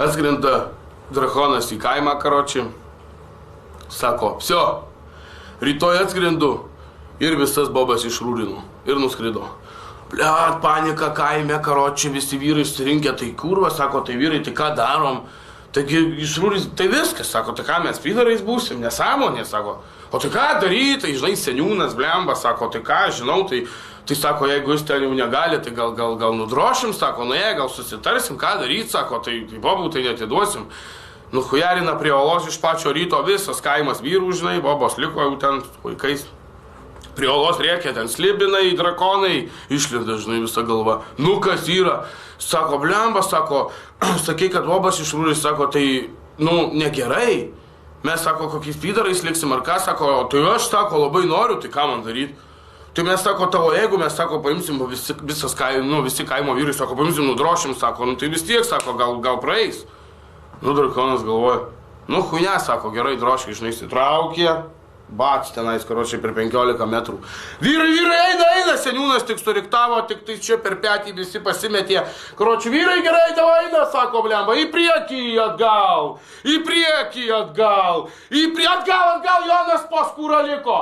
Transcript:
Atskrinta drakonas į kaimą, karoči. Sako, psio, rytoj atskrindu ir visas bobas išrūrinu. Ir nuskrido. Bliat, panika kaime, karoči, visi vyrai susirinkę, tai kurva, sako, tai vyrai, tai ką darom? Taigi išrūris, tai viskas, sako, tai ką mes pidarais būsim, nesąmonė, sako. O tai ką daryti, tai žinai, seniūnas, blemba, sako, tai ką, žinau, tai sako, jeigu jūs ten jau negali, tai gal nudrošim, sako, nu jei, gal susitarsim, ką daryti, sako, tai bobų tai netiduosim. Nuhujarina prie olos iš pačio ryto, visas kaimas vyrų, žinai, bobos liko jau ten vaikais. Prie olos rėkia, ten slibinai, drakonai, išlinda, žinai, visa galva. Nu, kas yra? Sako, blemba, sako, sakai, kad bobas išrūris, sako, tai, nu, negerai. Mes, sako, kokiais pidarais liksim ar ką, sako, tai aš, sako, labai noriu, tai ką man daryti? Tai mes, sako, tavo, jeigu mes, sako, paimsim visi kaimo vyrai, sako, paimsim, nudrošim, sako, nu, tai vis tiek, sako, gal praeis. Nu, drakonas galvoja, nu, chuinia, sako, gerai, droškai, žinai, įsitraukė. Bats tenais, karočiai, per 15 metrų. Vyrai, eina, seniūnas tik suriktavo, tik tai čia per petį visi pasimetė. Karočiai, vyrai, gerai, tavo eina, sako, blemba, į priekį, atgal, Jonas po skūrą liko.